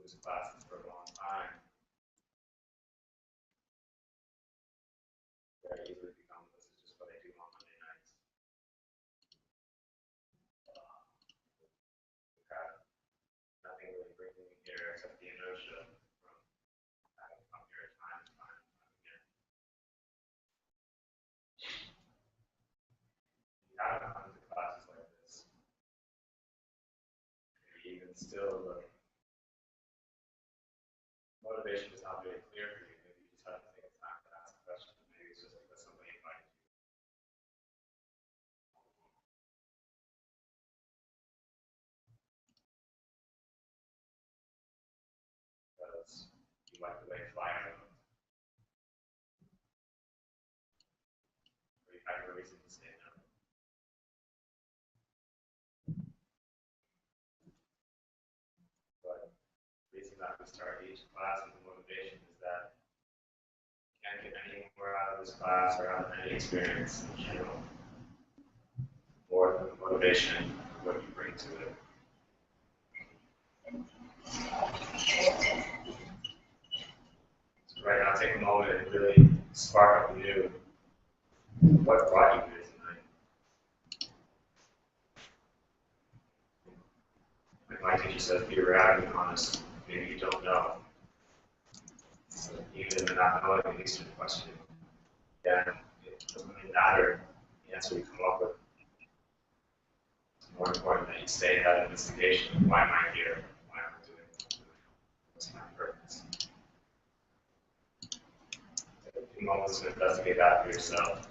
lose classes for a long time, very easily become, this is just what I do on Monday nights. Nothing really brings me here except the inertia from having come here time and time again. You haven't come to classes like this, maybe even still, the motivation is not really clear for you. Maybe you just have to take the time to ask questions. Maybe it's just because somebody invited you. Because you like the way fire goes. Or you have a reason to say no. But the reason that we start each class with the motivation is that you can't get any more out of this class or out of any experience in general, more than the motivation of what you bring to it. So right now, take a moment and really spark up anew what brought you here tonight. Like my teacher says, be radically honest. Maybe you don't know. So even if not knowing, at least you're questioning. Then it doesn't really matter the answer you come up with. It's more important that you stay in that investigation. Why am I here? Why am I doing it? What's my purpose? Take a few moments to investigate that for yourself.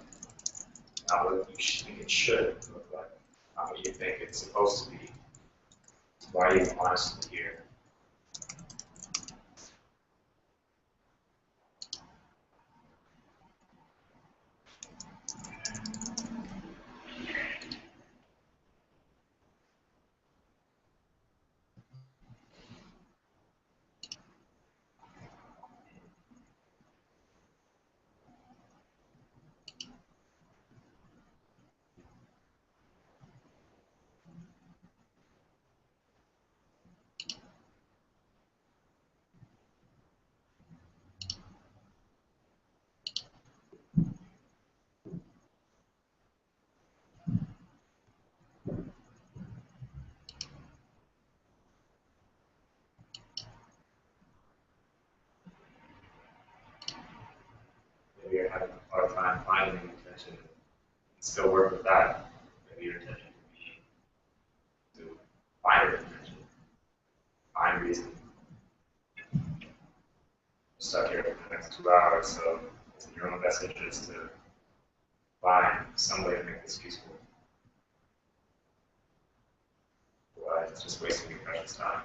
Not what you think it should look like, not what you think it's supposed to be. Why are you honestly here? Maybe you're having a hard time finding the intention. You can still work with that. Maybe your intention could be to find an intention, find reason. You're stuck here for the next 2 hours, so it's in your own best interest to find some way to make this useful. Otherwise, it's just wasting your precious time.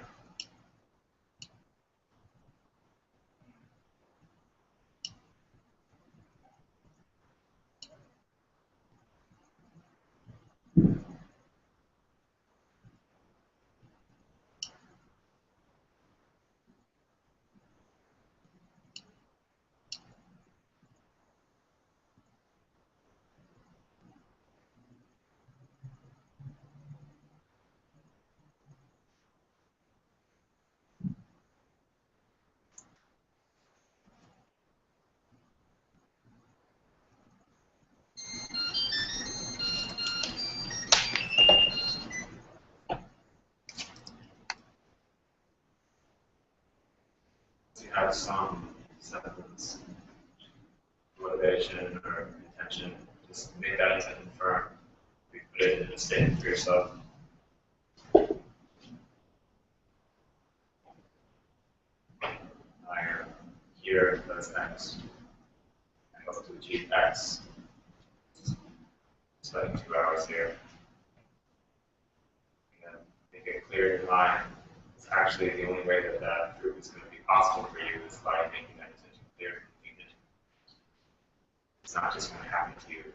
You have some semblance, motivation or intention, just make that intention firm. You put it in a statement for yourself. I am here because X. I hope to achieve X. Spending 2 hours here. And then make it clear in your mind. It's actually the only way that that group is going to be possible for you is by making that intention clear from the beginning. It's not just going to happen to you.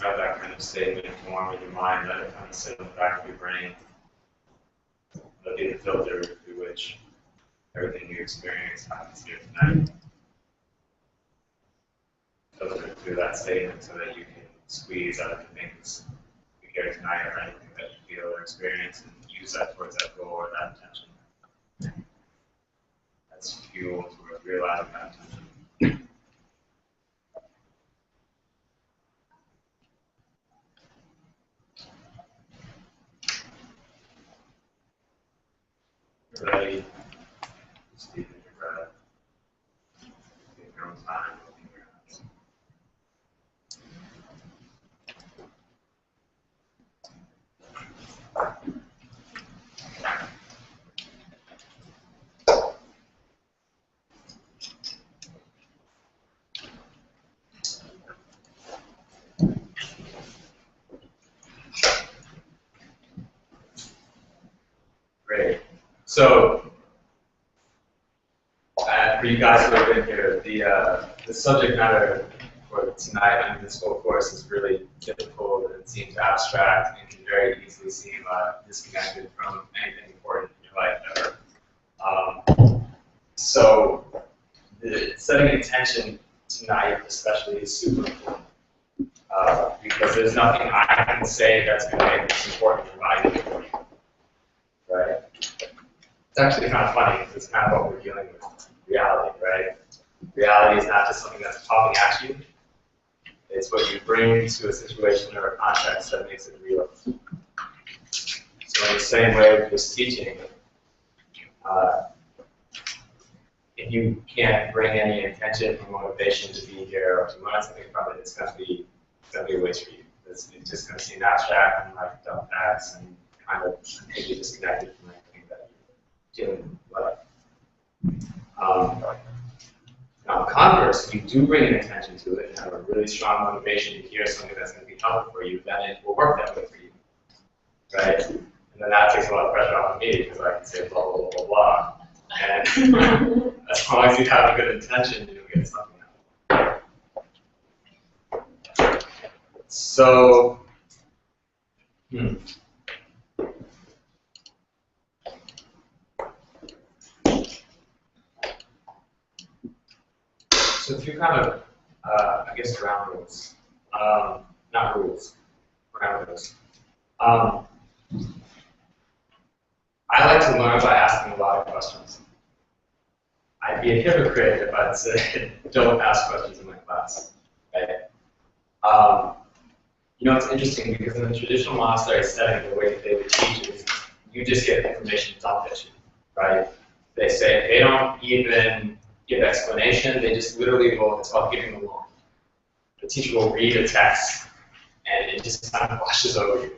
have that kind of statement form in your mind, let it kind of sit in the back of your brain. That'll be the filter through which everything you experience happens here tonight. Filter through that statement so that you can squeeze out the things you hear tonight or anything that you feel or experience and use that towards that goal or that intention. That's fuel towards realizing that intention. Ready? Just deepen your breath. Take your own time. Open your eyes. Great. So, for you guys who have been here, the subject matter for tonight and this whole course is really difficult and it seems abstract and can very easily seem disconnected from anything important in your life ever. So, setting intention tonight especially is super important because there's nothing I can say that's going to make this important or valuable for you. Right? It's actually kind of funny because it's kind of what we're dealing with, reality, right? Reality is not just something that's popping at you. It's what you bring to a situation or a context that makes it real. So in the same way with this teaching, if you can't bring any intention or motivation to be here or to learn something from it, it's going to be a waste for you. It's just going to seem abstract and like dumb facts and kind of completely disconnected from anything that you're dealing with. Now, converse, if you do bring an intention to it and have a really strong motivation to hear something that's going to be helpful for you, then it will work that way for you, right? And then that takes a lot of pressure off of me because I can say blah, blah, blah, blah. And as long as you have a good intention, you'll get something out of it. So, So a few kind of, I guess, ground rules. Not rules, parameters. I like to learn by asking a lot of questions. I'd be a hypocrite if I'd say, don't ask questions in my class. Right? You know, it's interesting because in the traditional monastery setting, the way that they would teach is you just get information dumped at you, right? They say they don't even give explanation, they just literally will, it's called giving the law. The teacher will read a text, and it just kind of washes over you,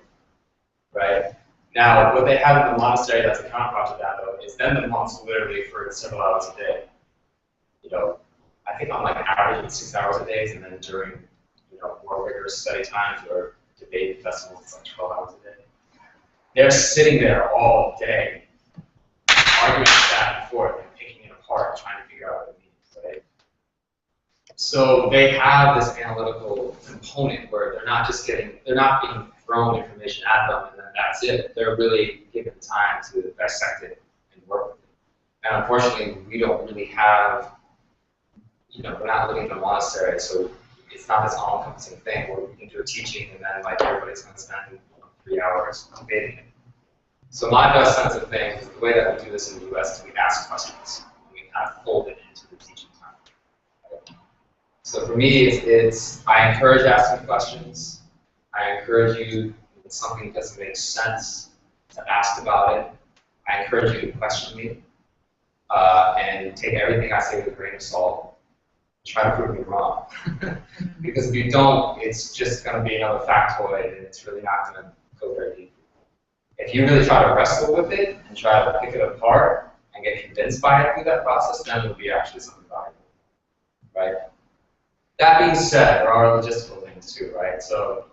right? Now, what they have in the monastery that's a counterpart to that, though, is then the monks literally for several hours a day, you know, I think on like average 6 hours a day, and then during, you know, more rigorous study times or debate festivals, it's like 12 hours a day. They're sitting there all day, arguing back and forth and picking it apart, trying to figure out what it means, right? So they have this analytical component where they're not just getting, they're not being thrown information at them and then that's it. They're really given time to dissect it and work with it. And unfortunately, we don't really have, you know, we're not living in a monastery, so it's not this all-encompassing thing where we can do a teaching and then like everybody's going to spend 3 hours debating it. So my best sense of things is the way that we do this in the US is we ask questions. We kind of fold it into the teaching time. Right? So for me, it's I encourage asking questions. I encourage you, when something doesn't make sense, to ask about it. I encourage you to question me and take everything I say with a grain of salt. Try to prove me wrong. Because if you don't, it's just going to be another factoid and it's really not going to go very deep. If you really try to wrestle with it and try to pick it apart and get convinced by it through that process, then it'll be actually something valuable, right? That being said, there are logistical things too, right? So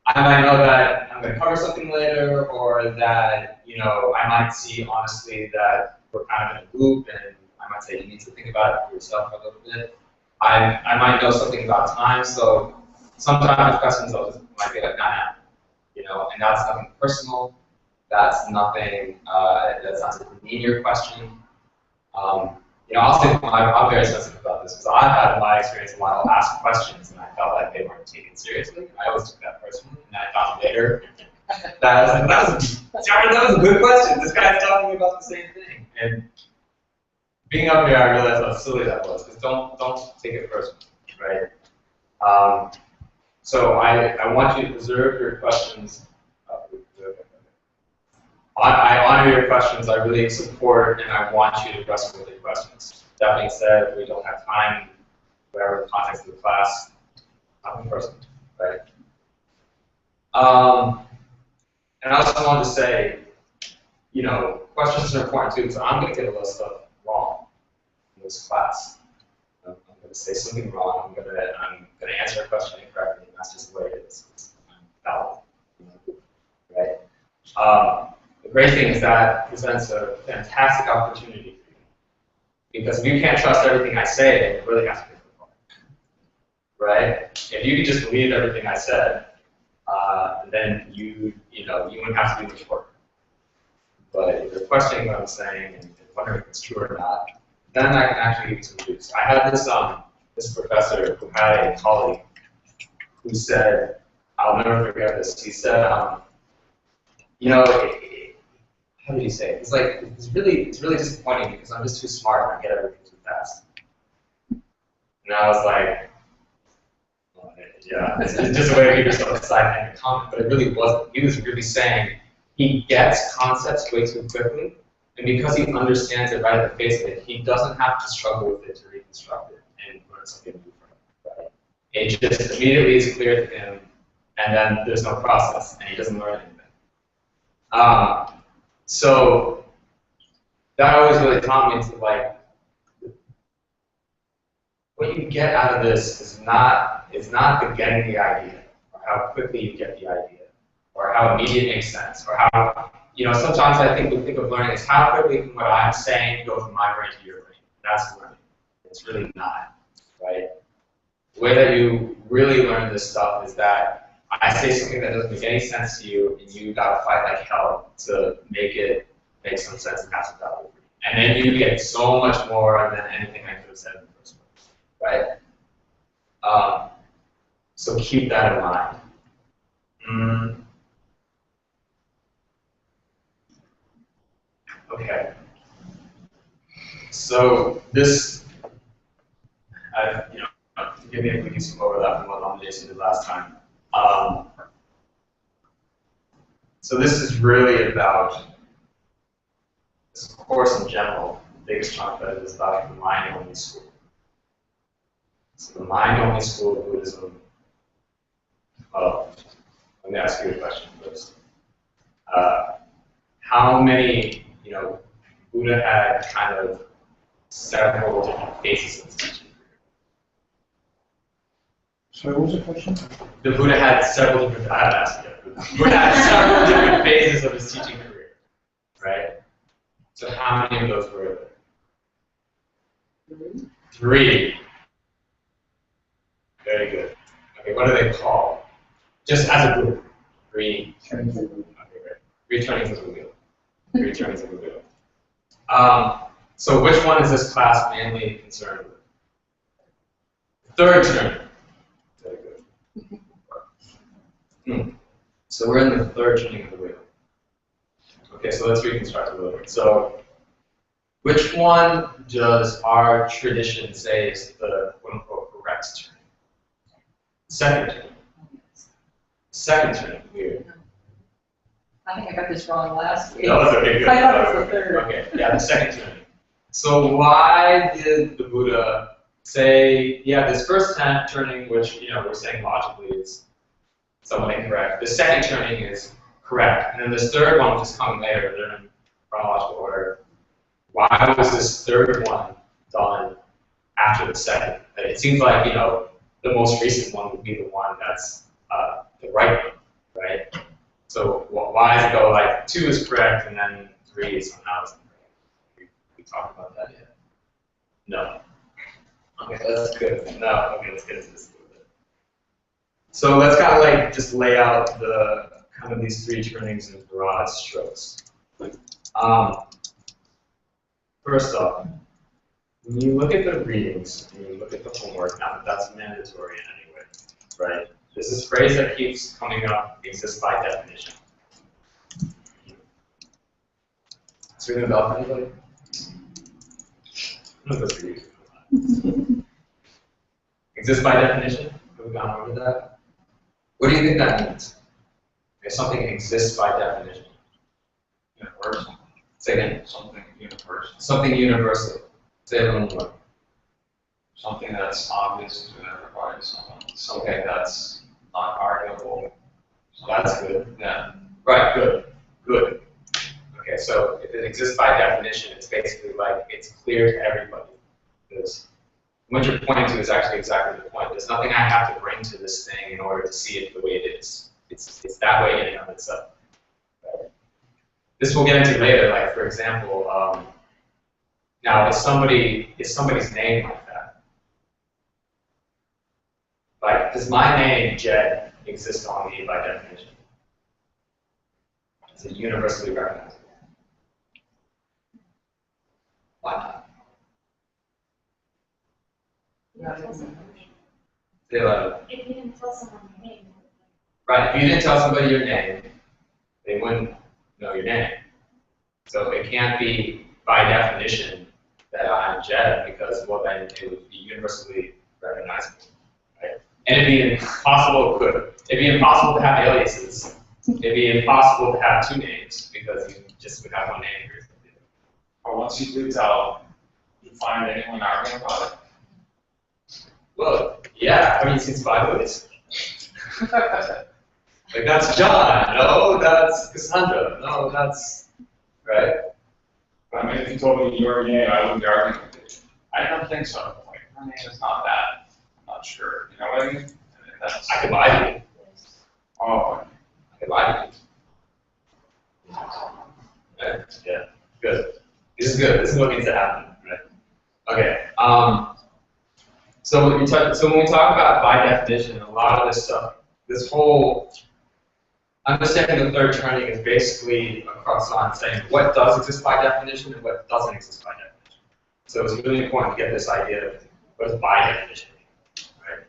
I might know that I'm going to cover something later, or that, you know, I might see honestly that we're kind of in a loop, and I might say you need to think about it for yourself a little bit. I might know something about time, so sometimes questions might be like, nah, you know, and that's nothing personal. That's nothing. That's not to demean your question. You know, I'm very sensitive about this because I've had in my experience a while ask questions and I felt like they weren't taken seriously. I always took that personally, and I found later that was a good question. This guy's talking about the same thing. And being up here, I realized how silly that was. Because don't take it personally, right? So I want you to preserve your questions. I honor your questions. I really support and I want you to wrestle with your questions. That being said, if we don't have time, whatever the context of the class, nothing personal, right? And I also wanted to say, you know, questions are important too. So I'm going to get a lot of stuff wrong in this class. I'm going to say something wrong. I'm going to answer a question incorrectly, and that's just the way it is. I'm fallible, right? The great thing is that presents a fantastic opportunity for you. Because if you can't trust everything I say, it really has to be right? If you could just believe everything I said, then you wouldn't have to do much work. But if you're questioning what I'm saying and wondering if it's true or not, then I can actually give you some clues. I had this professor who had a colleague who said, I'll never forget this. He said, you know, how did he say it? It's really disappointing because I'm just too smart and I get everything too fast. And I was like, well, yeah, it's just a way to give yourself a side-handed comment, but it really wasn't. He was really saying he gets concepts way too quickly, and because he understands it right at the face of it, he doesn't have to struggle with it to reconstruct it and learn something new from it. Right? It just immediately is clear to him, and then there's no process, and he doesn't learn anything. So that always really taught me to like, what you get out of this is not the getting the idea, or how quickly you get the idea, or how immediate it makes sense, or how, you know, sometimes I think we think of learning as how quickly can what I'm saying go from my brain to your brain. That's learning. It's really not, right? The way that you really learn this stuff is that I say something that doesn't make any sense to you, and you gotta fight like hell to make it make some sense and have some value for you. And then you get so much more than anything I could have said in the first place, right? So keep that in mind. Okay. So this, forgive me if we do some overlap from what Jason did last time. So this is really about this course in general. The biggest chunk of it is about the mind-only school. So the mind-only school of Buddhism. Oh, let me ask you a question first. How many, Buddha had kind of several different phases of his teaching career. Sorry, what was the question? The Buddha had several different, I haven't asked yet. Buddha had several different phases of his teaching career, right? So how many of those were there? 3. Very good. Okay, what are they called? Just as a group. 3. Okay, right. 3 turnings of the wheel. 3 turnings of the wheel. So which one is this class mainly concerned with? Third turning. Very good. So we're in the third turning of the wheel. Okay, so let's reconstruct a little bit. So which one does our tradition say is the quote-unquote correct turning? Second turning. Second turning, weird. I think I got this wrong last week. No, that's okay, good. I thought it was the third. Okay, yeah, the second turning. So why did the Buddha say, yeah, this first turning, which we're saying logically is somewhat incorrect. The second turning is correct, and then this third one, which is coming later, they're in chronological order. Why was this third one done after the second? It seems like the most recent one would be the one that's the right one, right? So why does it go like 2 is correct and then 3 is somehow isn't correct? We talked about that yet? No. Okay, that's good. No. Okay, let's get into this a little bit. So let's kind of like just lay out the kind of these three turnings in broad strokes. First off, when you look at the readings and you look at the homework, not that that's mandatory in any way, right? There's this phrase that keeps coming up, exists by definition. Is there a bell for anybody? I'm gonna go for you. Exists by definition? Have we gone over that? What do you think that means? If something exists by definition. Universal. Say again. Something universal. Something universal. Say it a little more. Something that's obvious to everybody. Something that's not arguable. That's good. Yeah. Right, good. Good. Okay, so if it exists by definition, it's basically like it's clear to everybody. Because what you're pointing to is actually exactly the point. There's nothing I have to bring to this thing in order to see it the way it is. It's that way in and of itself. Right? This we'll get into later, like for example, now is somebody's name like that? Like, does my name, Jed, exist on me by definition? Is it universally recognizable? Why not? Say louder. If you didn't tell someone your name. Right, if you didn't tell somebody your name, they wouldn't know your name. So it can't be by definition that I'm Jed because, well, then it would be universally recognizable, right? And it'd be impossible to have aliases. It'd be impossible to have two names because you just would have one name. Or once you do tell, you find anyone arguing about it. Well, yeah, have you seen Spy Movies? Like, that's John, no, that's Cassandra, no, that's, right? I mean, if you told me your name, I wouldn't be arguing with you. I don't think so. Like, her name is not that. I'm not sure. You know what I mean? That's, I could lie to you. oh, I could lie to you. Right? Yeah, good. This is good. This is what needs to happen, right? Okay. So when we talk about by definition, a lot of this stuff, this whole understanding the third turning is basically across on saying what does exist by definition and what doesn't exist by definition. So it's really important to get this idea of what does by definition mean, right?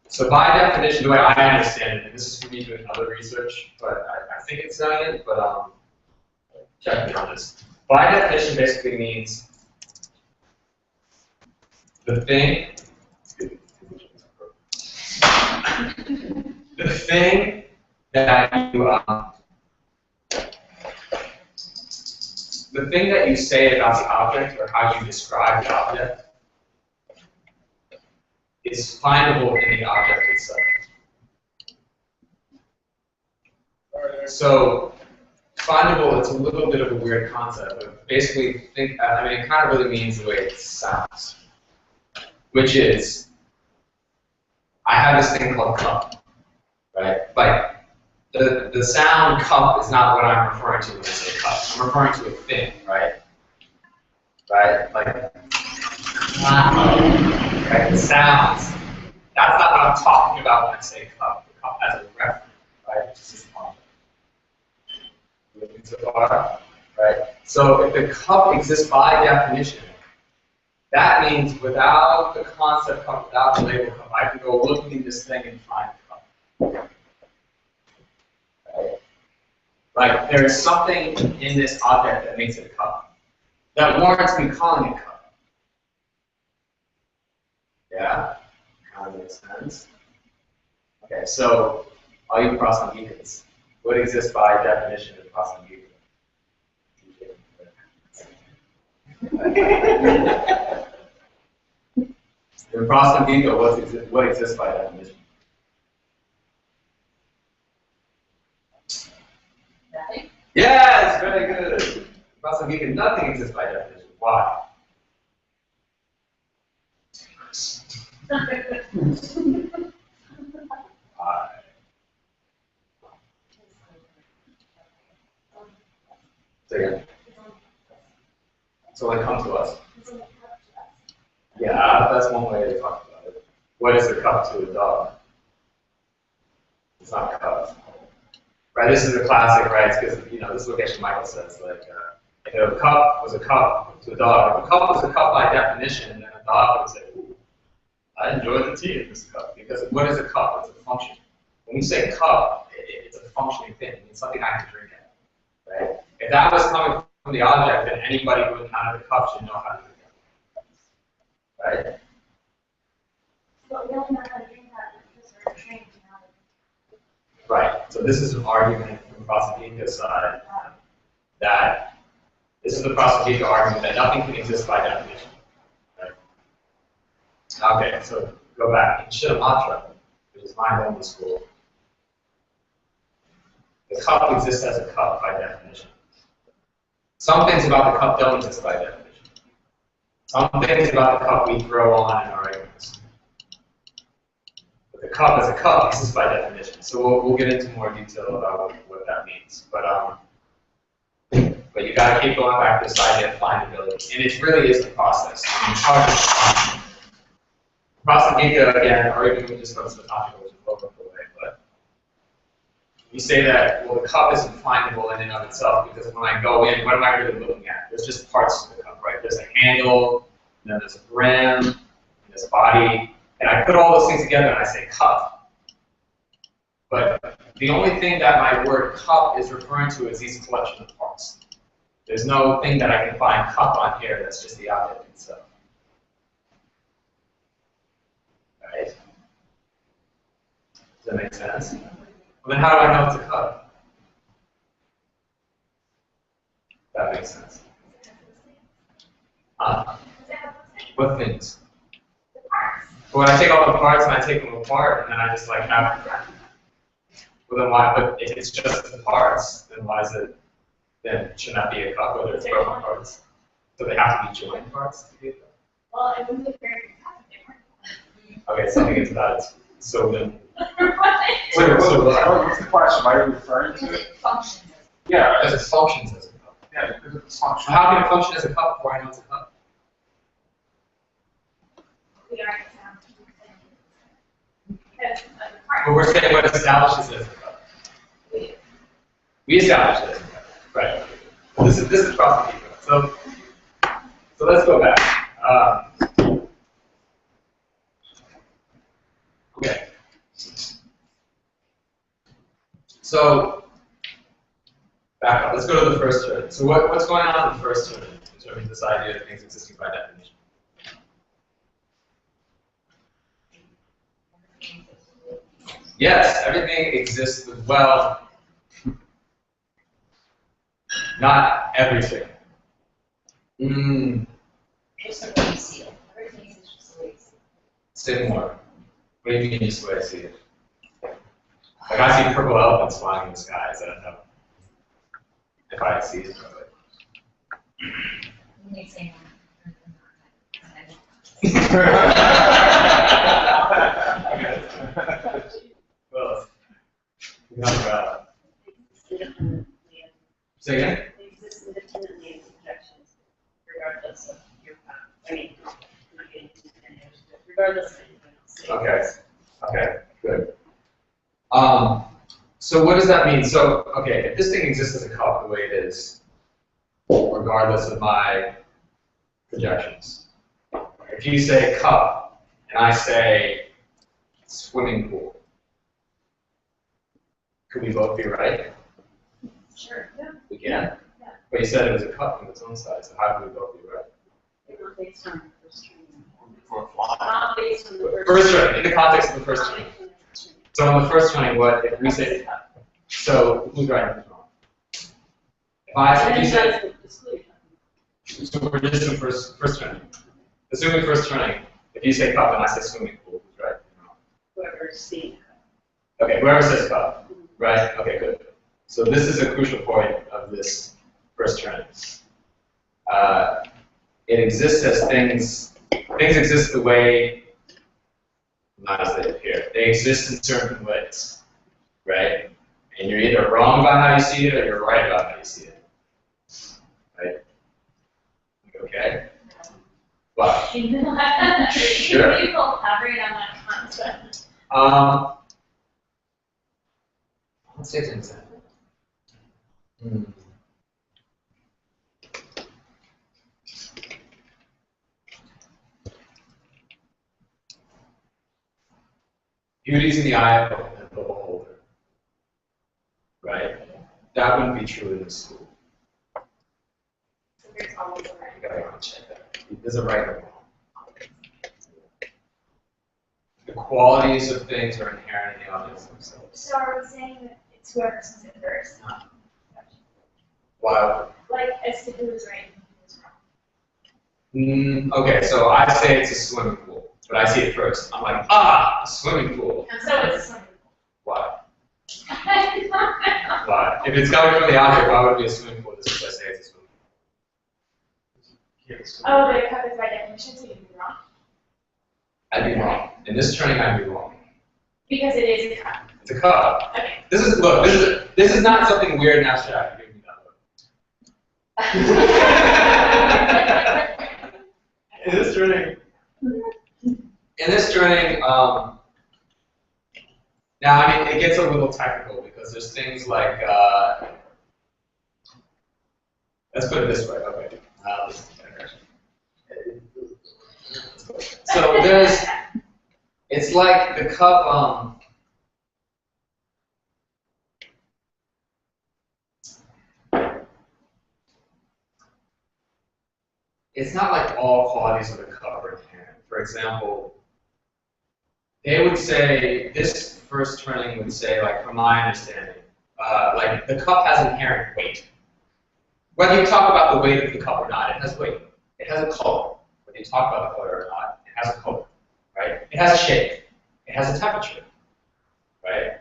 So by definition, the way I understand it, and this is for me doing other research, but I think it's not it, but check me on this. By definition basically means the thing that you say about the object or how you describe the object is findable in the object itself. So findable, it's a little bit of a weird concept, but basically it kind of really means the way it sounds, which is, I have this thing called cup, right? Like, the sound cup is not what I'm referring to when I say cup. I'm referring to a thing, right? Right? Like, right? The sounds. That's not what I'm talking about when I say cup. The cup as a reference, right? Which is just moving so far, right? So if the cup exists by definition, that means without the concept cup, without the label cup, I can go looking in this thing and find the cup. Right? Like, there is something in this object that makes it a cup, that warrants me calling it cup. Yeah? Kind of makes sense. Okay, so all you Prasanghikas, what exists by definition of Prasangika? In Prasangika, what exists by definition? Nothing. Yes, very good. Prasangika, nothing exists by definition. Why? Why? Say again. So when it comes to us. Yeah, that's one way to talk about it. What is the cup to a dog? It's not a cup. Right, this is a classic, right? Because, this is what actually Michael says, like, if a cup was a cup to a dog, if a cup was a cup by definition, then a dog would say, ooh, I enjoy the tea in this cup. Because what is a cup? It's a function. When we say cup, it's a functioning thing. It's something I can drink at, right? If that was coming from the object, then anybody who encountered the cup should know how to drink it, right? But we don't know how to drink that because we're trained to know. Right. So this is an argument from Prasangika's side that this is the Prasangika argument that nothing can exist by definition. Right? Okay, so go back. In Chittamatra, which is my home school, the cup exists as a cup by definition. Some things about the cup don't exist by definition. Some things about the cup we throw on in our arguments. But the cup as a cup exists by definition. So we'll get into more detail about what that means. But you got to keep going back to this idea of findability. And it really is the process. Prasangika, again, or even we just go to the topic, which is a little bit away, but you say that, well, the cup isn't findable in and of itself because when I go in, what am I really looking at? There's just parts of the cup, right? There's a handle, and then there's a brim, and there's a body, and I put all those things together and I say cup. But the only thing that my word cup is referring to is these collection of parts. There's no thing that I can find cup on here that's just the object itself. Right? Does that make sense? Well, then how do I know it's a cup? That makes sense. What things? Well, I take all the parts and I take them apart, and then I just like have. Well, then why? But if it's just the parts, then why is it? Then it should not be a cup, whether it's broken parts. So they have to be joined parts to be a cup. Well, it would look very compatible. Okay, so I think it's that. So then. What's the question? Why are you referring to Because it? it functions. Yeah, Because it functions as a cup. yeah, because it's functional. How can it function as a cup before I know it's a cup? We are examples. Because of the part. But we're saying what establishes it as a cup. We establish it as a cup. Right. This is Prasangika. So let's go back. Okay. So back up. Let's go to the first turn. So what's going on in the first turn in terms of this idea of things existing by definition? Yes, everything exists as well. Not everything. Just the way you see it. Everything is just the way you see it. Say more. What do you mean just the way I see it? Like I see purple elephants flying in the skies. I don't know if I see it. You may say Well, say again? They exist independently as projections, regardless of your path. I mean, not getting too finished, but regardless of anything else. Okay. Okay. Good. So what does that mean? So okay, if this thing exists as a cup the way it is, regardless of my projections. If you say cup and I say swimming pool, could we both be right? Sure. Yeah. We can. But you said it was a cup from its own side, so how could we both be right? They're not based on the first training. Before flying. Not based on the first First training, in the context of the first training. Not based on the first training. So in the first training, what if we That's say, the cup. so who's right and who's wrong? If And you then said, that's the excluded cup. so we're just in first training. Assuming first training, if you say cup and I say swimming pool, who's right and wrong? Whoever's seeing the cup. Okay, whoever says cup, right? Okay, good. So this is a crucial point of this first training. It exists as things exist the way, not as they appear. They exist in certain ways, right? And you're either wrong about how you see it or you're right about how you see it, right? Okay? But, Can you elaborate Sure. on that concept? Let's take an example. Beauty's in the eye of the beholder, right? That wouldn't be true in the school. So there's always a You right. gotta go and check that. There's a right or wrong. The qualities of things are inherent in the objects themselves. So are we saying that it's whoever says it first? Why? Like, as to who is right and who is wrong. Okay, so I say it's a swimming pool, but I see it first. I'm like, a swimming pool. And so it's something. Why? I don't know. Why? If it's coming from the object, why would it be a swimming pool? This is what I say it's a swimming pool. Oh, but a cup is by definition, so you'd be wrong. I'd be wrong. In this turning, I'd be wrong. Because it is a cup. It's a cup. Okay. This is not something weird and abstract. You're giving me that look. In this turning, now I mean it gets a little technical because there's things like let's put it this way. Okay. So it's like the cup. It's not like all qualities of the cup are inherent. For example, they would say, this first turning would say, like from my understanding, like the cup has inherent weight. Whether you talk about the weight of the cup or not, it has weight. It has a color. Whether you talk about the color or not, it has a color, right? It has a shape. It has a temperature, right?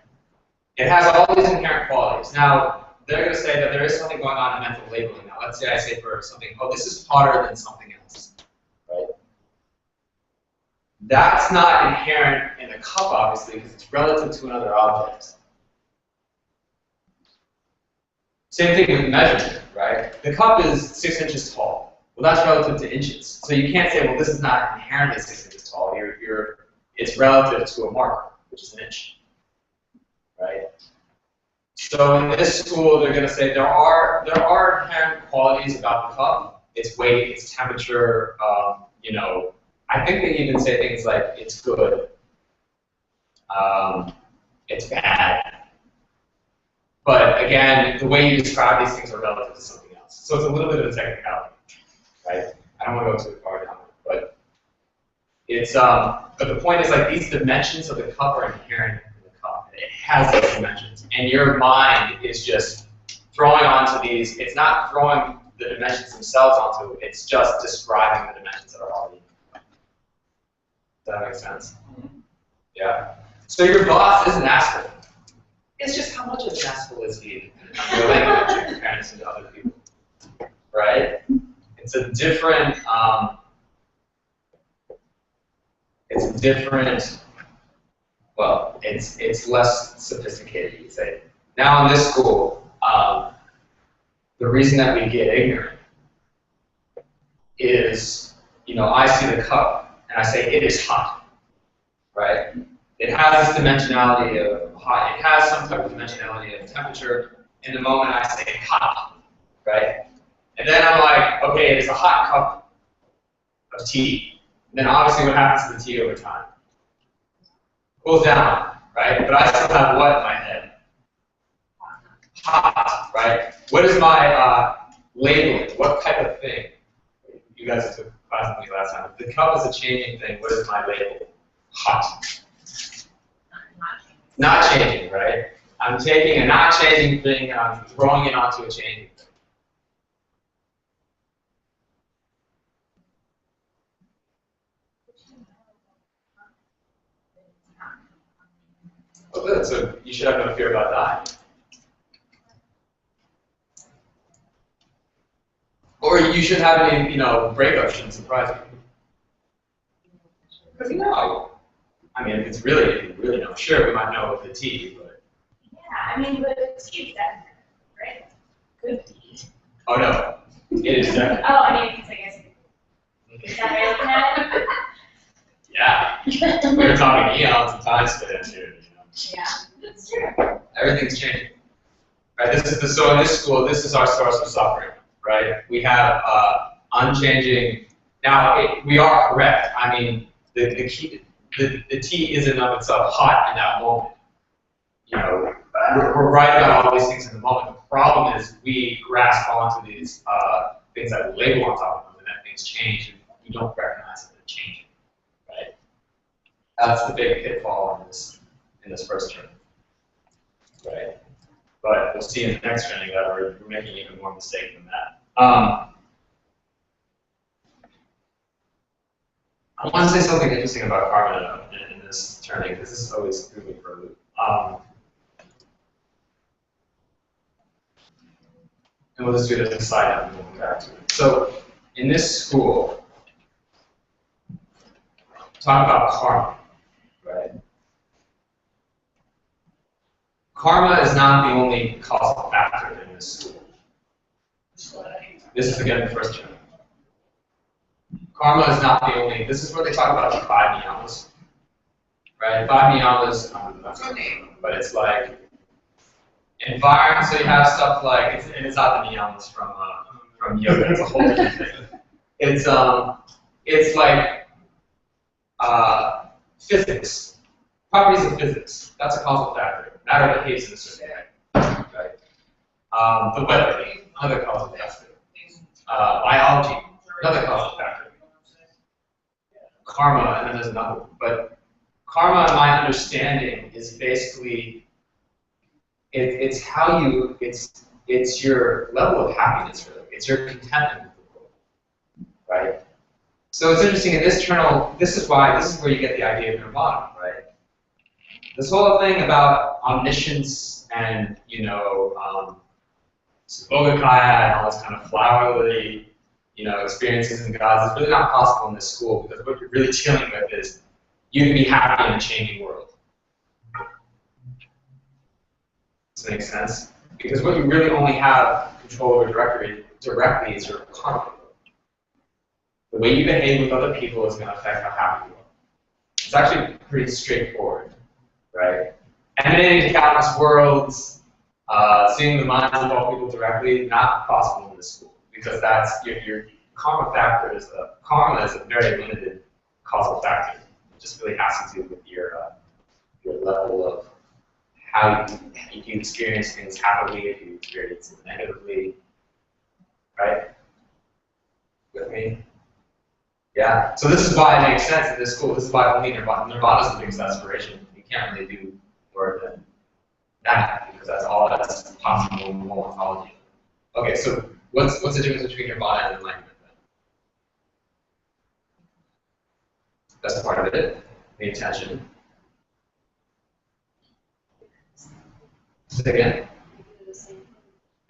It has all these inherent qualities. Now, they're going to say that there is something going on in mental labeling. Now, let's say I say for something, oh, this is hotter than something else, right? That's not inherent in the cup, obviously, because it's relative to another object. Same thing with measurement, right? The cup is 6 inches tall. Well, that's relative to inches. So you can't say, well, this is not inherently 6 inches tall. It's relative to a marker, which is an inch, right? So in this school, they're going to say there are inherent qualities about the cup. Its weight, its temperature. You know, I think they even say things like it's good, it's bad. But again, the way you describe these things are relative to something else. So it's a little bit of a technicality, right? I don't want to go too far down, but it's but the point is like these dimensions of the cup are inherent in the cup. It has those dimensions, and your mind is just throwing onto these. It's not throwing the dimensions themselves onto it. It's just describing the dimensions that are already in the cup. Does that make sense? Yeah. So your boss is an asshole. It's just how much of an asshole is he in your language in comparison to other people, right? It's a different. Well, it's less sophisticated, you could say. Now in this school, the reason that we get ignorant is, you know, I see the cup and I say it is hot, right? It has this dimensionality of hot. It has some type of dimensionality of temperature. In the moment I say hot, right? And then I'm like, okay, it's a hot cup of tea. And then obviously what happens to the tea over time? Cools down, right? But I still have what in my head? Hot, right? What is my labeling? What type of thing? You guys took class with me last time. If the cup is a changing thing, what is my label? Hot. Not changing, right? I'm taking a not changing thing and I'm throwing it onto a changing thing. Oh, good. So you should have no fear about dying. Or you shouldn't have any, you know, breakups shouldn't surprise you. Because you know, I mean, if you really know, sure, we might know with the tea, but. Yeah, I mean, but the tea is definitely, right? Good tea. Oh no, it is definitely. Oh, I mean, because I guess. Is that really bad? Yeah. We were talking eons of time spans here, you know. Yeah, that's true. Everything's changing. Right? So in this school, this is our source of suffering. Right? We have unchanging. Now we are correct. I mean, the tea is in and of itself hot in that moment. You know, we're right about all these things in the moment. The problem is we grasp onto these things that we label on top of them, and then things change, and we don't recognize that they're changing. Right? That's the big pitfall in this first term. Right? But we'll see in the next training that we're making even more mistake than that. I want to say something interesting about karma in this turning, because this is always threw me for a loop. And we'll just do it as a side note and we'll come back to it. So, in this school, talk about karma, right? Karma is not the only causal factor in this school. This is again the first term. Karma is not the only, this is where they talk about the 5 niyamas. Right? 5 niyamas, that's a name, but it's like environment, so you have stuff like, and it's not the niyamas from yoga, it's a whole different thing. It's like physics, properties of physics, that's a causal factor. Matter behaves in a certain way. Right? The weather, another causal factor. Biology, another causal factor. Karma, and then there's another one. But karma, in my understanding, is basically it's how you it's your level of happiness, really. It's your contentment with the world, right? So it's interesting in this journal. This is where you get the idea of nirvana, right? This whole thing about omniscience and Subhogakaya and all this kind of flowery experiences in gods is really not possible in this school, because what you're really dealing with is you can be happy in a changing world. Does that make sense? Because what you really only have control over directly is your karma. The way you behave with other people is going to affect how happy you are. It's actually pretty straightforward, right? Emanating to countless worlds, seeing the minds of all people directly, not possible in this school, because that's your karma factor karma is a very limited causal factor. It just really has to do with your level of how you experience things happily, if you experience them negatively, right? With me? Yeah. So this is why it makes sense in this school. This is why only Nirvana is the biggest aspiration. You can't really do more than that, because that's all that's possible in whole ontology. Okay, so what's the difference between Nirvana and enlightenment then? That's part of it. Pay attention. Say it again.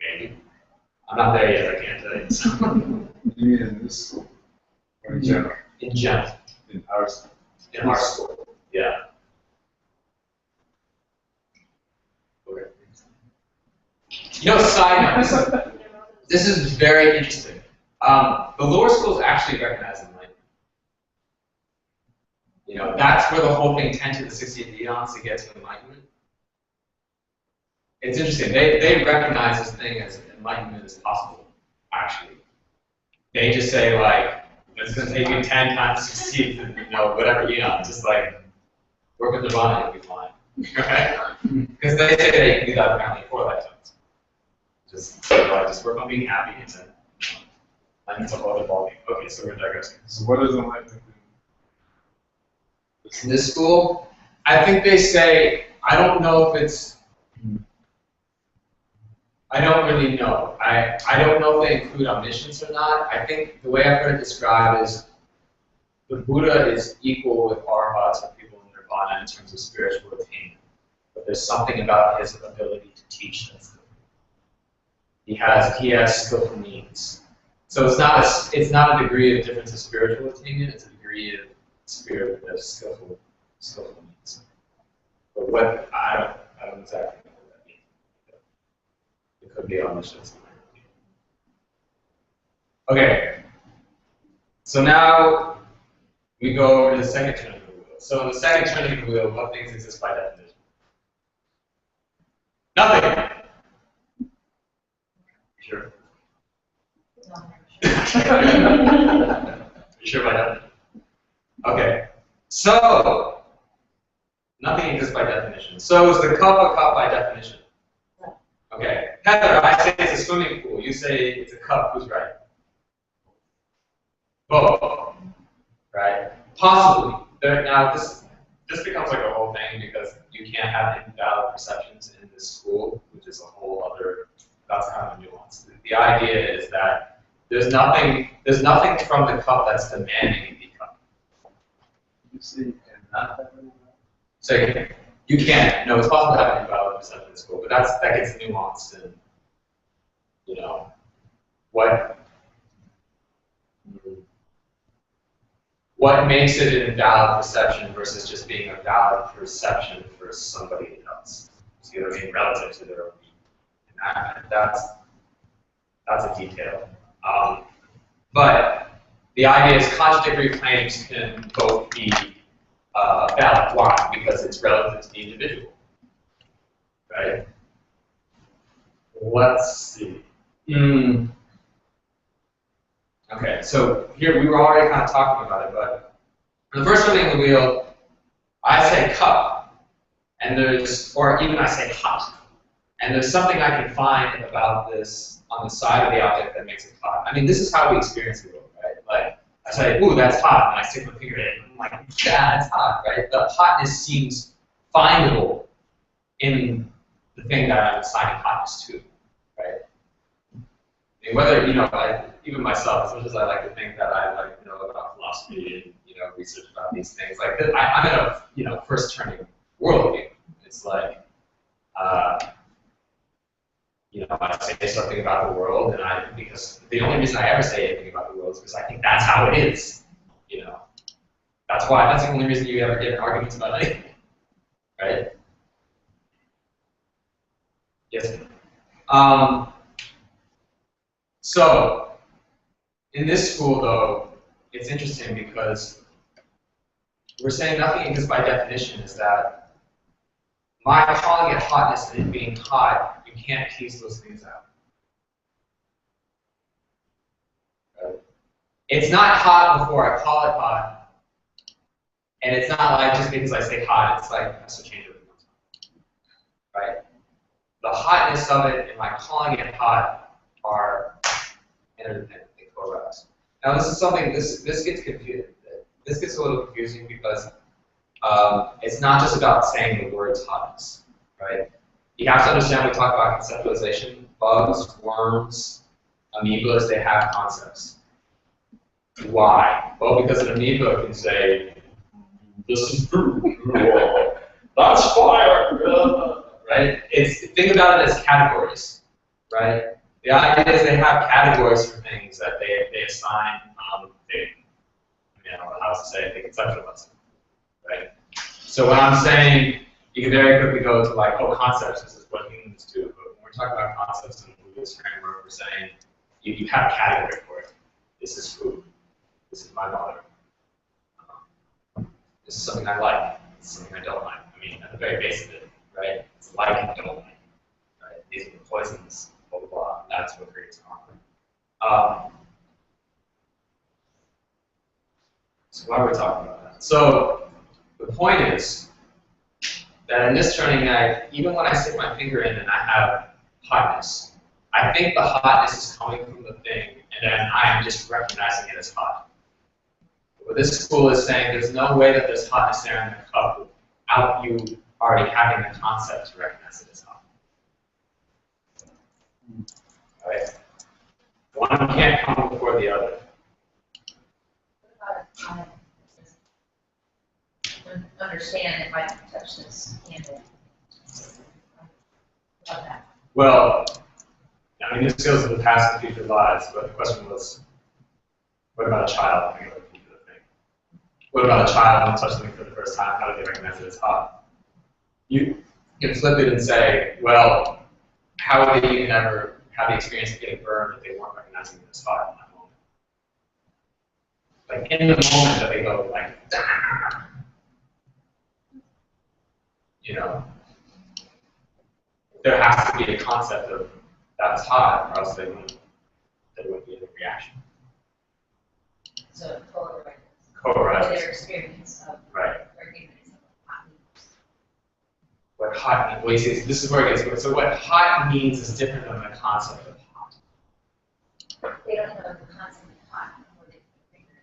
Maybe. I'm not there yet, I can't tell you. So. You mean in this school? Or in general? In general. In our school? In our school, yeah. Okay. Side note, this is very interesting. The lower schools actually recognize enlightenment. That's where the whole thing 10 to the 60th eons to get to enlightenment. It's interesting. They recognize this thing as enlightenment is possible, actually. They just say, like, it's going to take you 10 times 60 to, whatever eon. Just, like, work with Nirvana, you'll be fine. Okay? Because they say they can do that apparently 4 lifetimes. Just work on being happy, and then enlightenment's a whole other ballgame. Okay, so we're digressing. So what does enlightenment do? In this school, I think they say, I don't know if it's, I don't really know. I don't know if they include omniscience or not. I think the way I've heard it described is the Buddha is equal with arhats and people in nirvana in terms of spiritual attainment. But there's something about his ability to teach that's different. He has skillful means. So it's not a degree of difference of spiritual attainment, it's a degree of skillful means. But what I don't exactly know what that means. It could be omniscience. Okay. So now we go over to the second turning of the wheel. So in the second turning of the wheel, what things exist by definition? Nothing. Sure. No, I'm sure. You sure about that? Okay. So, nothing exists by definition. So is the cup a cup by definition? Okay. Heather, I say it's a swimming pool. You say it's a cup. Who's right? Both. Right? Possibly. Now, this becomes like a whole thing because you can't have invalid perceptions in this school, which is a whole other, that's kind of a nuance. The idea is that there's nothing from the cup that's demanding the cup. You see, cannot have any. So you can't. No, it's possible to have an invalid perception in school, but that gets nuanced and what makes it an invalid perception versus just being a valid perception for somebody else. See what I mean? Relative to their own being. And that's a detail. But the idea is contradictory claims can both be valid. Why? Because it's relative to the individual. Right? Let's see. Okay, so here we were already kind of talking about it, but for the first spinning the wheel, I say cup, and or even I say hot, and there's something I can find about this on the side of the object that makes it hot. I mean, this is how we experience the world, right? Like, I say, ooh, that's hot, and I stick my finger in it, and I'm like, yeah, it's hot, right? The hotness seems findable in the thing that I'm assigning hotness to, right? I mean, whether, even myself, as much as I like to think that I know about philosophy and, research about these things, like, I'm in a, first turning worldview. It's like, I say something about the world, and because the only reason I ever say anything about the world is because I think that's how it is, That's the only reason you ever get in arguments about anything, right? Yes. So, in this school, though, it's interesting because we're saying nothing exists by definition is that my calling it hotness and it being hot, you can't tease those things out. Right? It's not hot before I call it hot, and it's not like just because I say hot, it's like that's a change of emotion. Right? The hotness of it and my calling it hot are interdependent. They coalesce. Now this is something, this gets confusing. This gets a little confusing because it's not just about saying the words hotness, right? You have to understand we talk about conceptualization. Bugs, worms, amoebas, they have concepts. Why? Well, because an amoeba can say, this is food, that's fire, right? Think about it as categories, right? The idea is they have categories for things that they assign, I don't know how to say it, they conceptualize it, right? So when I'm saying, you can very quickly go to like, oh, concepts, this is what humans do. But when we're talking about concepts in the Buddhist framework, we're saying you have a category for it. This is food. This is my mother. This is something I like. This is something I don't like. I mean, at the very base of it, right? It's like and don't like. Right? These are the poisons, blah, blah, blah. That's what creates harm. So why are we talking about that? So the point is that in this turning knife, even when I stick my finger in and I have hotness, I think the hotness is coming from the thing, and then I am just recognizing it as hot. What this school is saying, there's no way that there's hotness there in the cup without you already having the concept to recognize it as hot. Right? One can't come before the other. Understand if I can touch this candle. About that. Well, I mean, this goes to the past and future lives, but the question was, what about a child? What about a child when they touch something for the first time? How do they recognize it as hot? You can flip it and say, well, how would they even ever have the experience of getting burned if they weren't recognizing it as hot in that moment? Like, in the moment that they go, like, there has to be a concept of that's hot, or else there wouldn't be any reaction. So polarized. Co-arise. Their experience of Right. recognition of hot news. What hot means, well, you see, this is where it gets good. So what hot means is different than the concept of hot. They don't know the concept of hot before they figure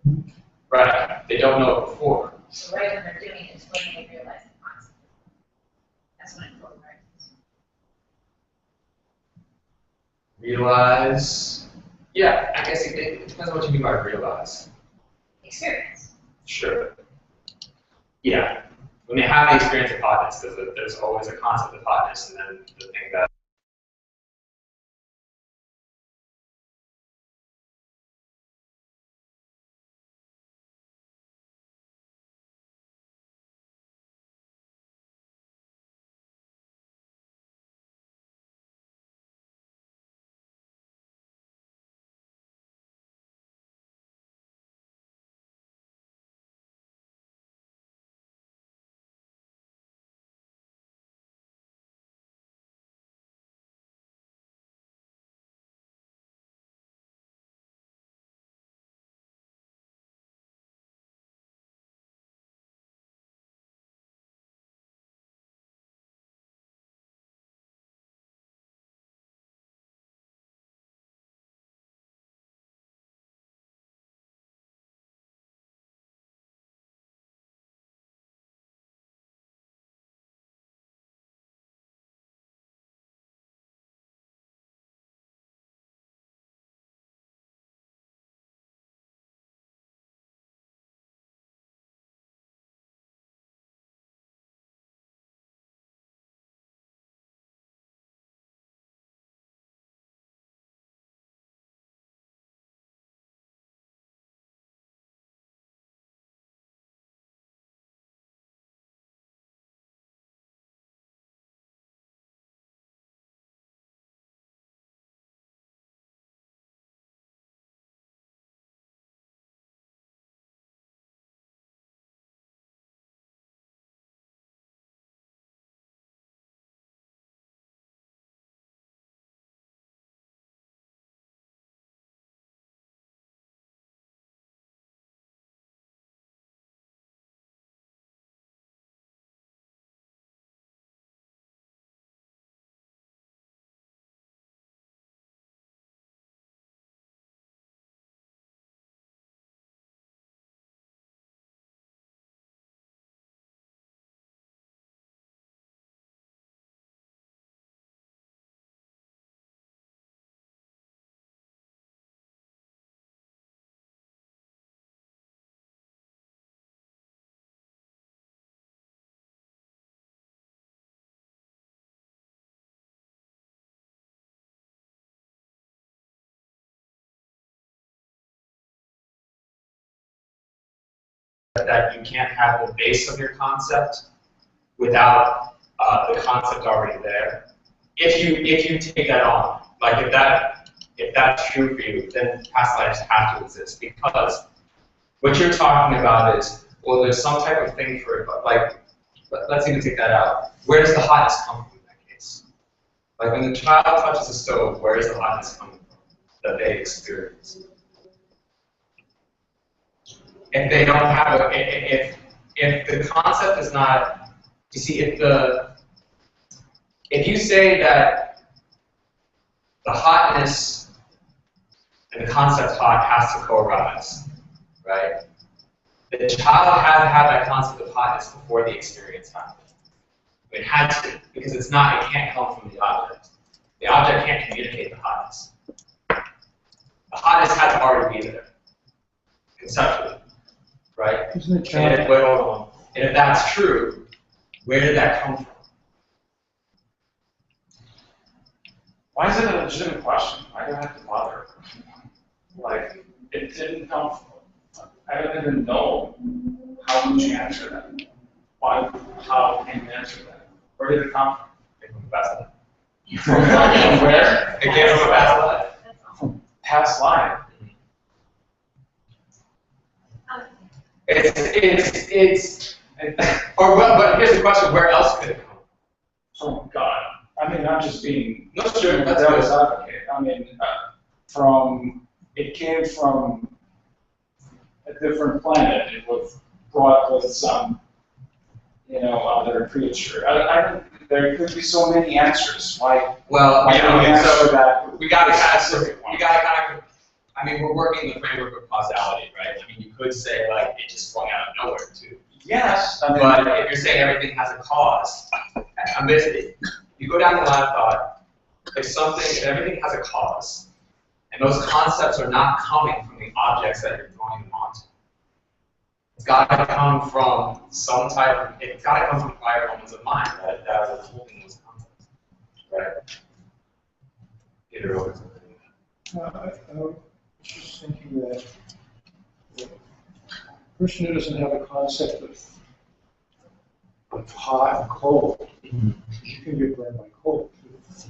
it. Right. They don't know it before. So right when they're doing it is when they realize the concept. That's when it polarizes. Realize. Yeah, I guess it depends on what you mean by realize. Experience. Sure. Yeah. When they have the experience of hotness, there's always a concept of hotness, and then the thing that that you can't have the base of your concept without the concept already there. If you take that on, like if that's true for you, then past lives have to exist, because what you're talking about is, well, there's some type of thing for it, but like, let's even take that out. Where does the hotness come from in that case? Like when the child touches the stove, where is the hotness coming from that they experience? If they don't have if the concept is not, you see, if you say that the hotness and the concept hot has to co-arise, right? The child had to have that concept of hotness before the experience happened. It had to, because it can't come from the object. The object can't communicate the hotness. The hotness had to already be there, conceptually, right? Isn't it And if that's true, where did that come from? Why is it a legitimate question? Why do I have to bother? Like, it didn't come from, I don't even know how would you answer that. Why, how can you answer that? Where did it come from? From the past life. From where? It came from a past life. Past life. It's but here's the question: where else could it come? from God. I mean, I'm just being No, sure, that's devil's good. advocate. I mean, it came from a different planet. It was brought with some, other creature. There could be so many answers. Why? Well, why yeah, don't we okay, answer so that? we gotta kind of, I mean, we're working in the framework of causality, right? I mean, you could say like, it just sprung out of nowhere too. Yes. I mean, But if you're saying everything has a cause, I'm basically, you go down the line of thought, if everything has a cause, and those concepts are not coming from the objects that you're throwing them onto. It's got to come from some type of, it's got to come from prior moments of mind that are holding those concepts, right? Either or. I was just thinking that a person who doesn't have a concept of hot and cold, you can get burned by cold too.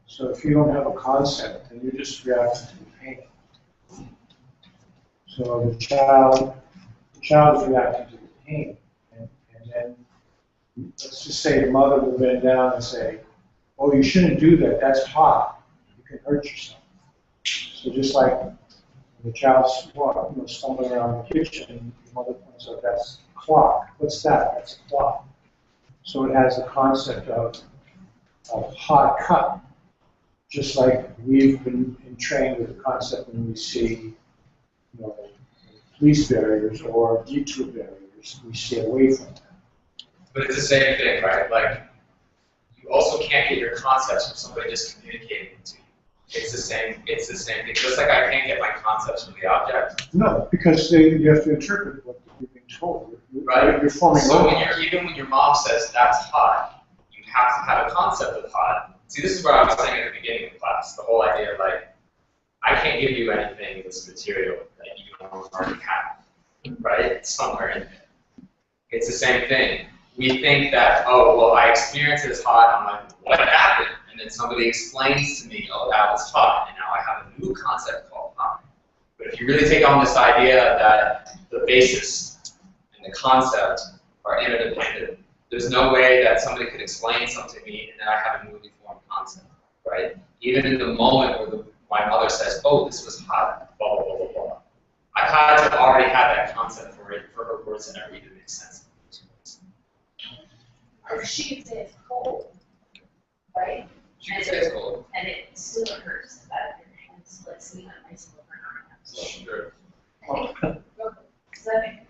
So if you don't have a concept, then you're just reacting to the pain. So the child is reacting to the pain, and then let's just say the mother will bend down and say, "Oh, you shouldn't do that. That's hot. You can hurt yourself." So just like the child's stumbling around the kitchen, the mother points out, "That's a clock. What's that? That's a clock." So it has the concept of hot cut. Just like we've been trained with the concept when we see, police barriers or detour barriers, we stay away from them. But it's the same thing, right? Like, you also can't get your concepts from somebody just communicating them to you. It's the same thing. Just like I can't get my concepts from the object. No, because you have to interpret what you're being told. Right. You're forming So even when your mom says that's hot, you have to have a concept of hot. See, this is what I was saying at the beginning of class, the whole idea of like, I can't give you anything that's material that you don't already have, right? It's somewhere in there. It's the same thing. We think that, oh, well, I experienced it as hot, I'm like, what happened? And then somebody explains to me, oh, that was hot, and now I have a new concept called hot. But if you really take on this idea that the basis and the concept are interdependent, there's no way that somebody could explain something to me and then I have a newly formed concept, right? Even in the moment where my mother says, oh, this was hot, blah, blah, blah, blah, blah. I've had to already have that concept for her words to ever even make sense. Or she could say it's cold, right? She could say it's cold. And it still hurts that your hands like sitting on a nice little Sure. Does that make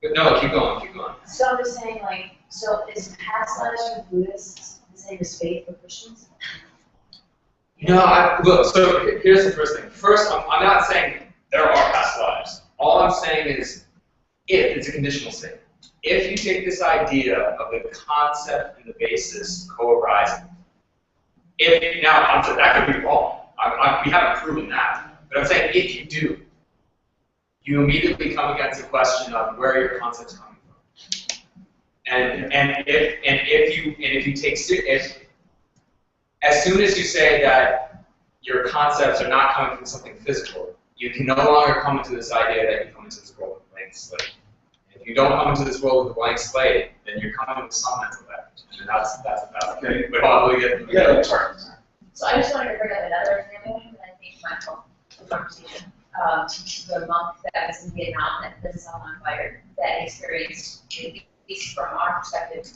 But no, keep going. So I'm just saying, like, so is past lives for Buddhists the same as faith for Christians? No, look, so here's the first thing. First, I'm not saying there are past lives. All I'm saying is if it's a conditional statement. If you take this idea of the concept and the basis co-arising, that could be wrong. We haven't proven that. But I'm saying if you do, you immediately come against the question of where your concept's coming from. And if you take as soon as you say that your concepts are not coming from something physical, you can no longer come into this idea that you come into this world with a blank slate. If you don't come into this world with a blank slate, then you're coming with some mental baggage. And that's okay. But probably get So I just wanted to bring up another example that I think might help the conversation. The monk that was in Vietnam that lit himself on fire, that experienced, at least from our perspective,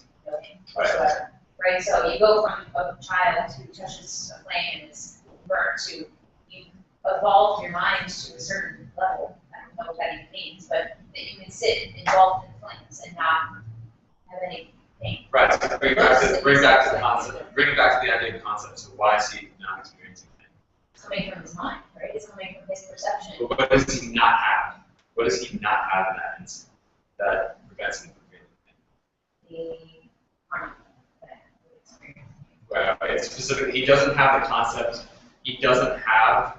whatsoever. Right? So you go from a child who touches a flame and is burnt to you evolve your mind to a certain level. I don't know what that even means, but that you can sit involved in the flames and not have any pain. Right. So bring back to the concept. Bring it back to the idea of concept. So why is he not experiencing pain? It's coming from his mind, right? It's coming from his perception. But what does he not have? What does he not have in that instant that prevents him from feeling pain? The harm that he experienced. Right. Specifically, he doesn't have the concept. He doesn't have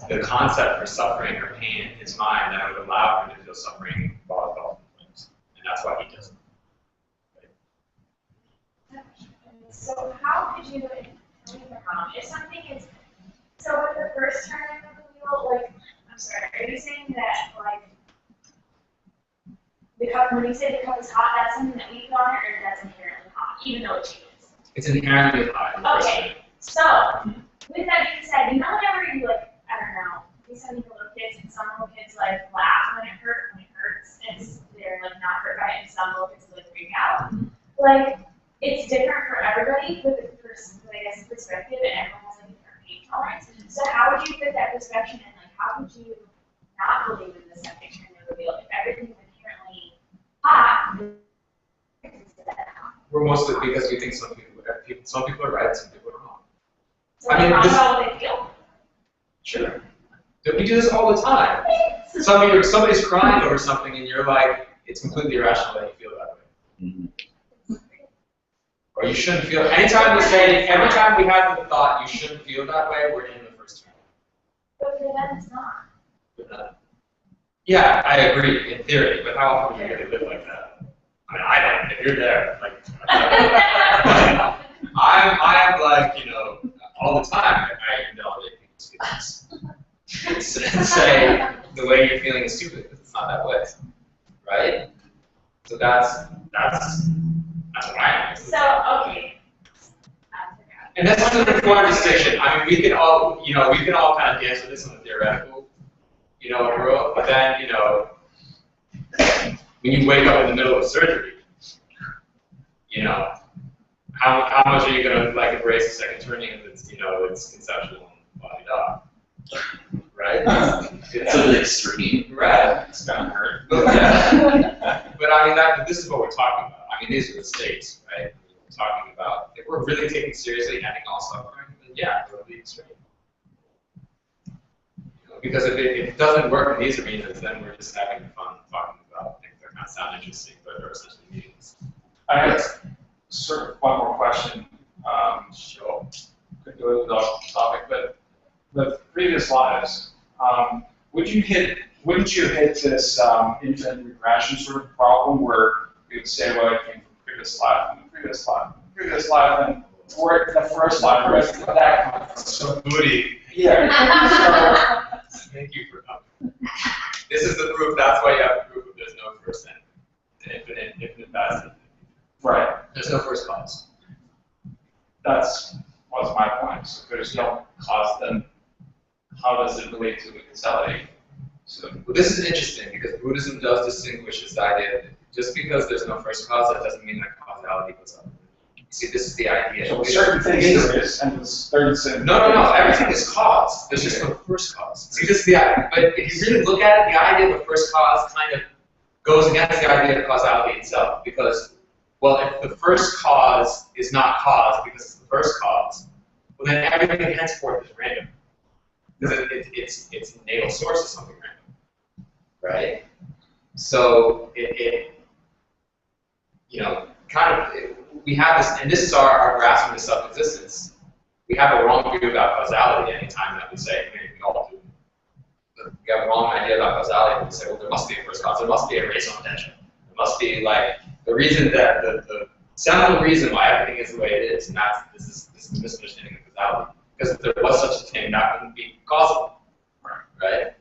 the concept for suffering or pain in his mind that would allow him to feel suffering while involved in flames. And that's why he doesn't. So how could you, if something is, so with the first turn of the wheel, like, I'm sorry, are you saying that, like, the cup, when you say the cup is hot, that's something that we put on it, or that's inherently hot, even though it changes? It's inherently high in the first Okay, turning. so, with that being said, you know whenever you like, I don't know, you send me to little kids and some little kids like laugh when it hurts, and they're like not hurt by it, and some little kids like freak out. Like, it's different for everybody with the person, I guess, perspective, and everyone has like a different pain tolerance. So how would you fit that perspective in? Like, how would you not believe in the second turn of the wheel if everything's inherently hot? We're mostly because we think some people are right, some people are wrong. So I mean, wrong this- about what they feel? Sure. We do this all the time. Somebody's crying over something and you're like, it's completely irrational that you feel that way. Or you shouldn't feel, anytime we have the thought you shouldn't feel that way, we're in the first turn. But for them, it's not. Yeah, I agree, in theory, but how often do you really live like that? I mean, I don't, if you're there, like, I'm like, all the time, I invalidate people's feelings. And say, the way you're feeling is stupid, because it's not that way, right? So that's what I am. So, okay. I forgot. And that's an important distinction. I mean, we can all kind of dance with this on the theoretical, world, but then, when you wake up in the middle of surgery, how much are you gonna like embrace the second turning if it's, it's conceptual and body up, right? It's a bit extreme. Right. It's gonna hurt. But, yeah. But I mean, this is what we're talking about. I mean, these are the stakes, right? We're talking about if we're really taking seriously ending all suffering, then yeah, it'll be extreme. Because if it doesn't work in these arenas, then we're just having fun talking about things that kind of sound interesting, but are essentially meaningless. I have sort of one more question. Sure. Could go to the topic, but with previous lives, wouldn't you hit this infinite regression sort of problem where you would say, well, it came from previous life and the previous life, and the previous life, and where the first life, where did that come from? So Moody. Yeah. Thank you for coming. This is the proof. That's why you have proof that there's no first end. Infinite past. Right. There's no first cause. Was my point. So if there's no cause, then how does it relate to the causality? So, Well, this is interesting because Buddhism does distinguish this idea that just because there's no first cause, that doesn't mean that causality goes up. You see, this is the idea. so certain things there is, and there's No. Everything is cause. There's just no first cause. See, this is the idea. But if you really look at it, the idea of a first cause kind of goes against the idea of causality itself. Because, well, if the first cause is not cause because it's the first cause, well, then everything henceforth is random. Because its natal source is something random, right? So we have this, and this is our grasping of self-existence. We have a wrong view about causality anytime that we say, maybe we all do. But we have a wrong idea about causality when we say, well, there must be a first cause, there must be a raison d'etre. There must be like the reason that the seminal reason why everything is the way it is, and this is the misunderstanding of causality. Because if there was such a thing, that wouldn't be causal, right?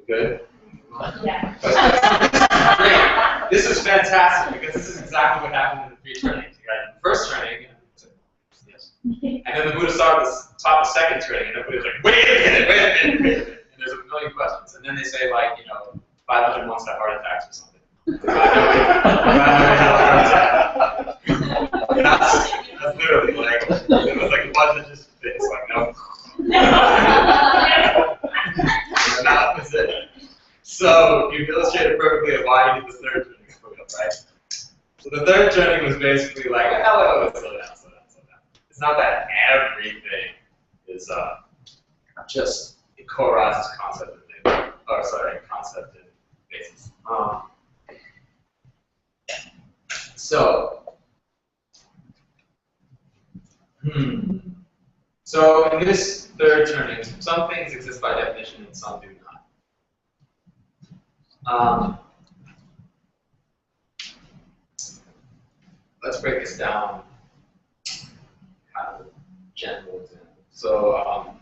Good? Yeah. Great. This is fantastic because this is exactly what happened in the three turnings. You got the first turning, yes. And then the Buddha taught the second turning, and the Buddha's like, wait a minute. And there's a million questions. And then they say, like, 500 monks have heart attacks or something. That's literally like, it was like a bunch of just things, like, no. And that was it. So you illustrated perfectly why you did the third turning, right? So the third turning was basically like, oh, slow down. It's not that everything is just it co-arises concept and concept and basis. So in this third turning, some things exist by definition and some do not. Let's break this down kind of general example. So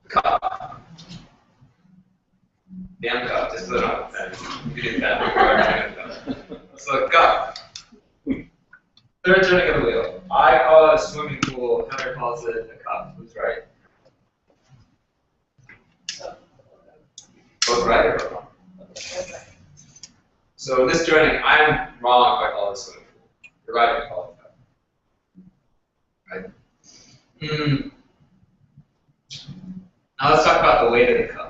cup. Damn cup, just put it on the pen. You can do that. So cup. Third turning of the wheel. I call it a swimming pool, Heather calls it a cup. Who's right? Both right or wrong? So in this joining, I'm wrong if I call it a swimming pool. You're right if I call it a cup. Right? Now let's talk about the weight of the cup.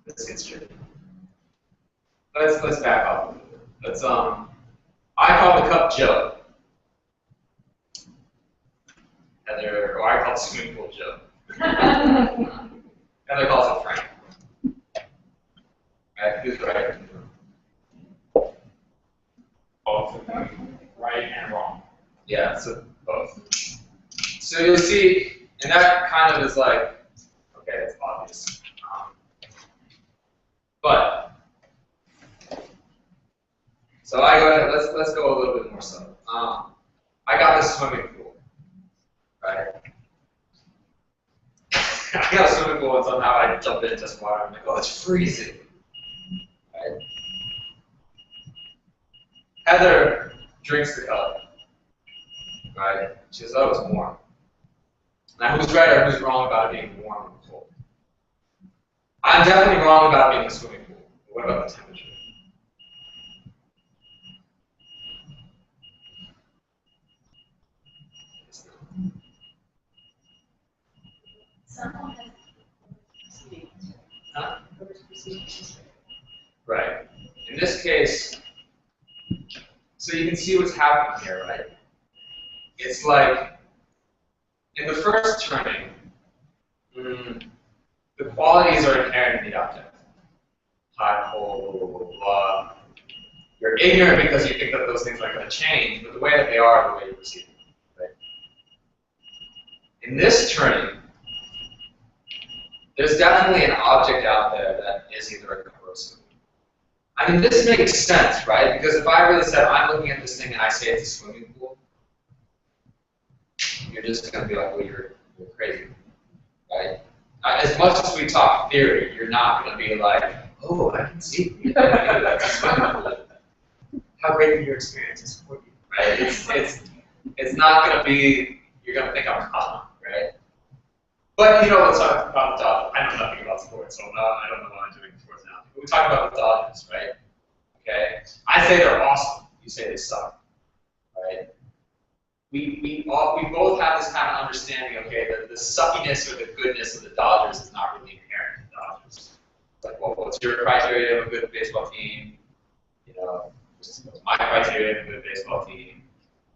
This gets tricky. Let's back up a little bit. Let's I call the cup Joe. Heather, or I call it swimming pool Joe. Heather calls it Frank. Right? Who's right? Both of them, right and wrong. Yeah, so both. So you'll see, and that kind of is like, okay, that's obvious. But so I go ahead. Let's go a little bit more subtle. I got this swimming pool, right? I got a swimming pool, and somehow I jump into this water. I'm like, oh, it's freezing, right? Heather drinks the cup, right? She says, oh, it's warm. Now, who's right or who's wrong about it being warm or cold? I'm definitely wrong about it being a swimming pool. But what about the temperature? Someone has Huh? Right. In this case, so you can see what's happening here, right? It's like, in the first turning, the qualities are inherent in the object. Hot, cold, blah, blah, blah. You're ignorant because you think that those things aren't going to change, but the way that they are the way you perceive them, right? In this turning, there's definitely an object out there that is either a cup or a swimming pool. I mean, this makes sense, right? Because if I really said, I'm looking at this thing and I say it's a swimming pool, you're just going to be like, well, you're crazy, right? As much as we talk theory, you're not going to be like, oh, I can see you. That's a swimming pool. How great are your experiences for you, right? It's not going to be, you're going to think I'm calm, right? But, you know, let's talk about the Dodgers. I know nothing about sports, so I don't know what I'm doing sports now. But we talk about the Dodgers, right? Okay? I say they're awesome. You say they suck, right? We both have this kind of understanding, okay, that the suckiness or the goodness of the Dodgers is not really inherent in the Dodgers. Like, well, what's your criteria of a good baseball team? You know, what's my criteria of a good baseball team?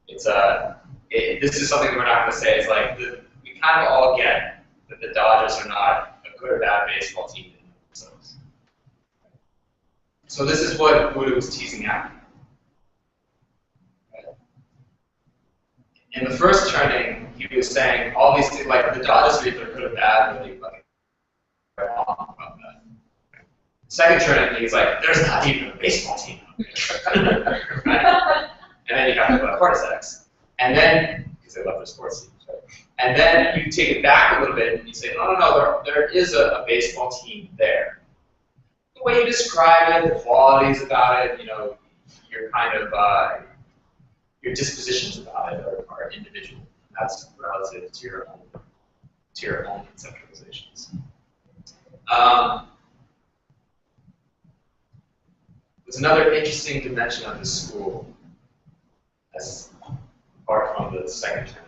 It's this is something that we're not going to say. It's like we kind of all get that the Dodgers are not a good or bad baseball team in themselves. So this is what Buddha was teasing out. In the first turning, he was saying all these things, like the Dodgers are either good or bad, but they like wrong about that. Second turning, he's like, there's not even a baseball team out there. Right? And then you have to put cordyceps. And then, because they love their sports teams, right? And then you take it back a little bit and you say, no, there is a baseball team there. The way you describe it, the qualities about it, you know, your kind of your dispositions about it are individual. That's relative to your own conceptualizations. There's another interesting dimension of this school, as apart from the second term.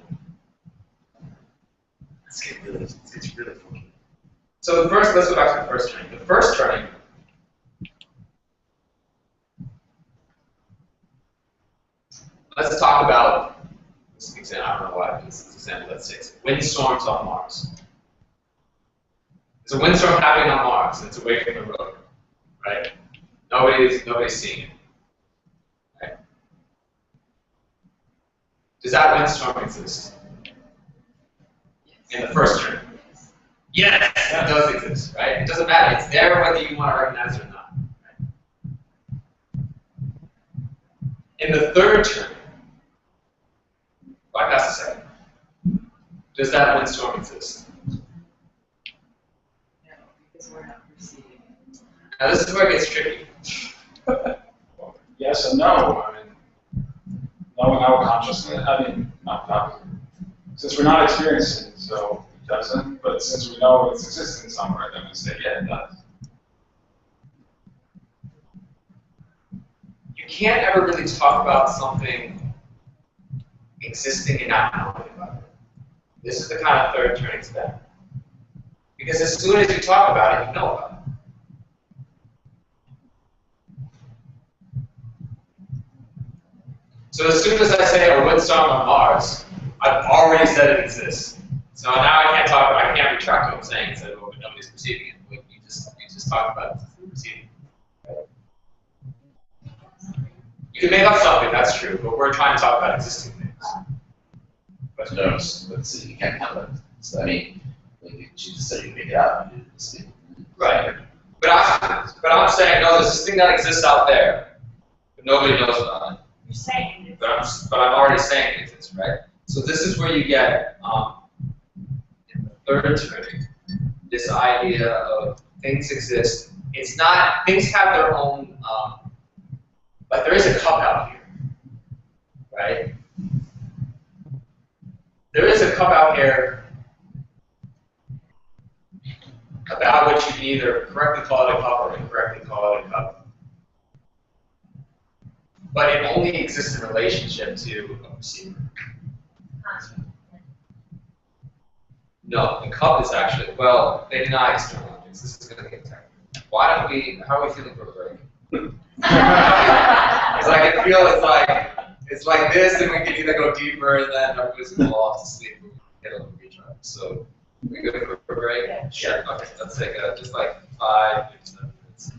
It's really funky. So the first, let's go back to the first turning. The first turning, let's talk about this example. I don't know why this example. Let's say windstorms on Mars. There's a windstorm happening on Mars, and it's away from the road, right? Nobody's seeing it. Right? Does that windstorm exist? In the first turn? Yes, it does exist, right? It doesn't matter. It's there whether you want to recognize it or not. Right? In the third turn, bypass the second, does that windstorm exist? Now this is where it gets tricky. Yes and no, I mean, knowing how consciousness, since we're not experiencing it, so it doesn't, but since we know it's existing somewhere, then we say, yeah, it does. You can't ever really talk about something existing and not knowing about it. This is the kind of third turning step. Because as soon as you talk about it, you know about it. So as soon as I say a wood song on Mars, I've already said it exists. So now I can't retract what I'm saying and say, well, but nobody's perceiving it. Like, you just talk about it through perceiving. You can make up something, that's true, but we're trying to talk about existing things. But no, let's see, you can't have it. So, I mean, like, she just said you make it up. You just, Right. But I'm saying, no, there's this thing that exists out there, but nobody knows about it. You're saying it. But I'm already saying it exists, right? So this is where you get, in the third turning, this idea of things exist. It's not, things have their own, like there is a cup out here, right? There is a cup out here about which you can either correctly call it a cup or incorrectly call it a cup. But it only exists in relationship to a receiver. No, the cup is actually, well, maybe not external objects. This is going to get technical. Why don't we, how are we feeling for a break? It's like, I feel it's like this, and we can either go deeper, and then everybody's going to fall off to sleep, and we can get a little recharge. So, we good for a break? Yeah. Sure. Okay, let's take just like 5 to 7 minutes.